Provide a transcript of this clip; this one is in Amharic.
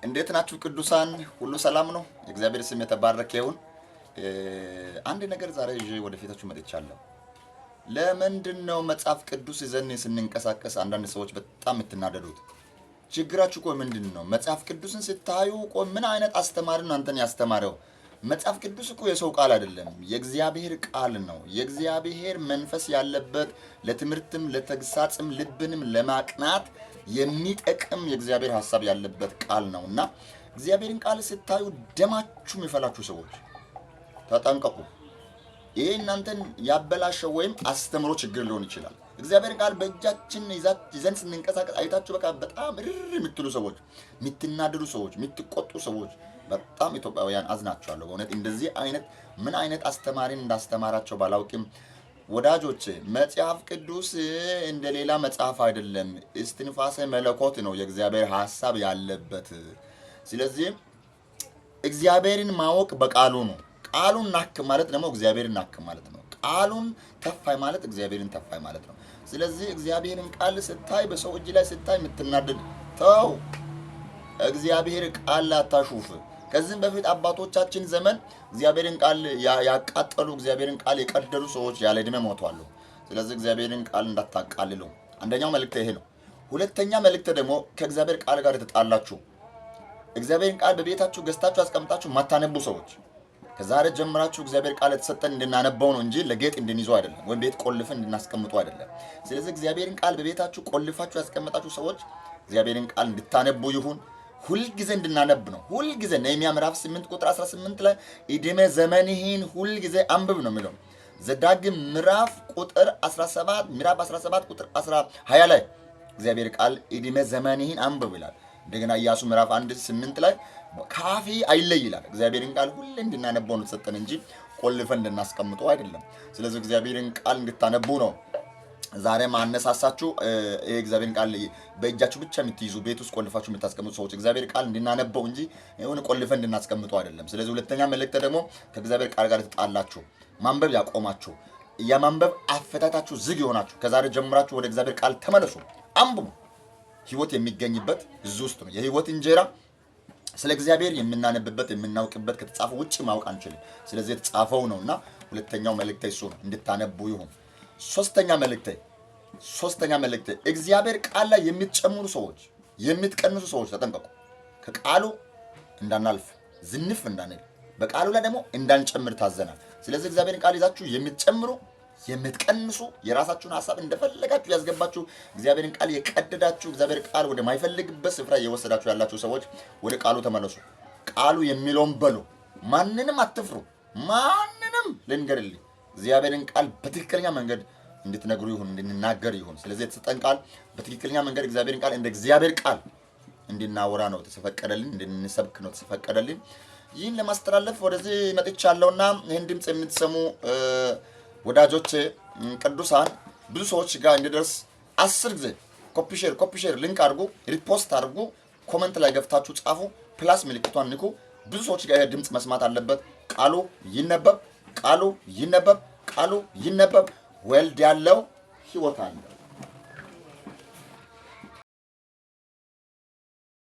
እንዴት ናችሁ ቅዱሳን? ሁሉ ሰላም ነው? እግዚአብሔር ስም የተባረከ ይሁን። አንድ ነገር ዛሬ ይዤ ወደፊታችሁ መጥቻለሁ። ለምንድነው መጽሐፍ ቅዱስ ይዘን ስንንቀሳቀስ አንዳንድ ሰዎች በጣም የምትናደዱት? ችግራችሁ ቆይ ምንድነው? መጽሐፍ ቅዱስን ስታዩ ቆይ ምን አይነት አስተማሪ ነው አንተን ያስተማረው? መጽሐፍ ቅዱስ እኮ የሰው ቃል አይደለም፣ የእግዚአብሔር ቃል ነው። የእግዚአብሔር መንፈስ ያለበት ለትምህርትም ለተግሳጽም ልብንም ለማቅናት የሚጠቅም የእግዚአብሔር ሐሳብ ያለበት ቃል ነውና እግዚአብሔርን ቃል ስታዩ ደማችሁ የሚፈላችሁ ሰዎች ተጠንቀቁ። ይሄ እናንተን ያበላሸው ወይም አስተምሮ ችግር ሊሆን ይችላል። እግዚአብሔር ቃል በእጃችን ይዘን ስንንቀሳቀስ አይታችሁ በቃ በጣም እርር የምትሉ ሰዎች፣ የምትናደዱ ሰዎች፣ የምትቆጡ ሰዎች በጣም ኢትዮጵያውያን አዝናቸዋለሁ። በእውነት እንደዚህ አይነት ምን አይነት አስተማሪን እንዳስተማራቸው ባላውቅም ወዳጆቼ መጽሐፍ ቅዱስ እንደሌላ መጽሐፍ አይደለም። እስትንፋሰ መለኮት ነው የእግዚአብሔር ሐሳብ ያለበት። ስለዚህ እግዚአብሔርን ማወቅ በቃሉ ነው። ቃሉን ናክ ማለት ደግሞ እግዚአብሔርን ናክ ማለት ነው። ቃሉን ተፋይ ማለት እግዚአብሔርን ተፋይ ማለት ነው። ስለዚህ እግዚአብሔርን ቃል ስታይ በሰው እጅ ላይ ስታይ የምትናደድ ተው። እግዚአብሔር ቃል አታሹፍ። ከዚህም በፊት አባቶቻችን ዘመን እግዚአብሔርን ቃል ያቃጠሉ እግዚአብሔርን ቃል የቀደሉ ሰዎች ያለ ዕድሜ ሞተዋል። ስለዚህ እግዚአብሔርን ቃል እንዳታቃልሉ። አንደኛው መልእክት ይሄ ነው። ሁለተኛ መልእክት ደግሞ ከእግዚአብሔር ቃል ጋር የተጣላችሁ እግዚአብሔርን ቃል በቤታችሁ ገዝታችሁ አስቀምጣችሁ ማታነቡ ሰዎች ከዛሬ ጀምራችሁ እግዚአብሔር ቃል የተሰጠን እንድናነበው ነው እንጂ ለጌጥ እንድንይዘው አይደለም፣ ወይም ቤት ቆልፈን እንድናስቀምጡ አይደለም። ስለዚህ እግዚአብሔርን ቃል በቤታችሁ ቆልፋችሁ ያስቀምጣችሁ ሰዎች እግዚአብሔርን ቃል እንድታነቡ ይሁን። ሁል ጊዜ እንድናነብ ነው። ሁል ጊዜ ነህምያ ምዕራፍ 8 ቁጥር 18 ላይ ዕድሜ ዘመንህን ሁል ጊዜ አንብብ ነው የሚለው። ዘዳግም ምዕራፍ 17 ቁጥር 20 ላይ እግዚአብሔር ቃል ዕድሜ ዘመንህን አንብብ ይላል። እንደገና ኢያሱ ምዕራፍ 1:8 ላይ ካፊ አይለይ ይላል። እግዚአብሔርን ቃል ሁሌ እንድናነበው ነው ተሰጠን እንጂ ቆልፈን እንድናስቀምጠው አይደለም። ስለዚህ እግዚአብሔርን ቃል እንድታነቡ ነው ዛሬ ማነሳሳችሁ። እግዚአብሔርን ቃል በእጃችሁ ብቻ የምትይዙ ቤት ውስጥ ቆልፋችሁ የምታስቀምጡ ሰዎች እግዚአብሔር ቃል እንድናነበው እንጂ የሆነ ቆልፈን እንድናስቀምጠው አይደለም። ስለዚህ ሁለተኛ መልእክት ደግሞ ከእግዚአብሔር ቃል ጋር ተጣላችሁ፣ ማንበብ ያቆማችሁ፣ የማንበብ አፈታታችሁ ዝግ ይሆናችሁ ከዛሬ ጀምራችሁ ወደ እግዚአብሔር ቃል ተመለሱ፣ አንብቡ። ህይወት የሚገኝበት እዚህ ውስጥ ነው። የህይወት እንጀራ ስለ እግዚአብሔር የምናነብበት የምናውቅበት ከተጻፈው ውጪ ማወቅ አንችልም። ስለዚህ የተጻፈው ነውና ሁለተኛው መልእክት እሱ ነው፣ እንድታነቡ ይሁን። ሶስተኛ መልእክት እግዚአብሔር ቃል ላይ የምትጨምሩ ሰዎች የምትቀንሱ ሰዎች ተጠንቀቁ። ከቃሉ እንዳናልፍ ዝንፍ እንዳንል በቃሉ ላይ ደግሞ እንዳንጨምር ታዘናል። ስለዚህ እግዚአብሔርን ቃል ይዛችሁ የምትጨምሩ የምትቀንሱ የራሳችሁን ሐሳብ እንደፈለጋችሁ ያስገባችሁ እግዚአብሔርን ቃል የቀደዳችሁ እግዚአብሔር ቃል ወደ ማይፈልግበት ስፍራ እየወሰዳችሁ ያላችሁ ሰዎች ወደ ቃሉ ተመለሱ። ቃሉ የሚለውን በሉ። ማንንም አትፍሩ። ማንንም ልንገርልኝ እግዚአብሔርን ቃል በትክክለኛ መንገድ እንድትነግሩ ይሁን እንድንናገር ይሁን። ስለዚህ የተሰጠን ቃል በትክክለኛ መንገድ እግዚአብሔርን ቃል እንደ እግዚአብሔር ቃል እንድናወራ ነው ተፈቀደልን፣ እንድንሰብክ ነው ተፈቀደልን። ይህን ለማስተላለፍ ወደዚህ መጥቻለሁና ይህን ድምፅ የምትሰሙ ወዳጆቼ ቅዱሳን ብዙ ሰዎች ጋር እንዲደርስ 10 ጊዜ ኮፒ ሼር ሊንክ አድርጉ፣ ሪፖስት አድርጉ፣ ኮሜንት ላይ ገፍታችሁ ጻፉ፣ ፕላስ ምልክቷን ንኩ። ብዙ ሰዎች ጋር ይሄ ድምፅ መስማት አለበት። ቃሉ ይነበብ፣ ቃሉ ይነበብ፣ ቃሉ ይነበብ። ወልድ ያለው ሕይወት አለው።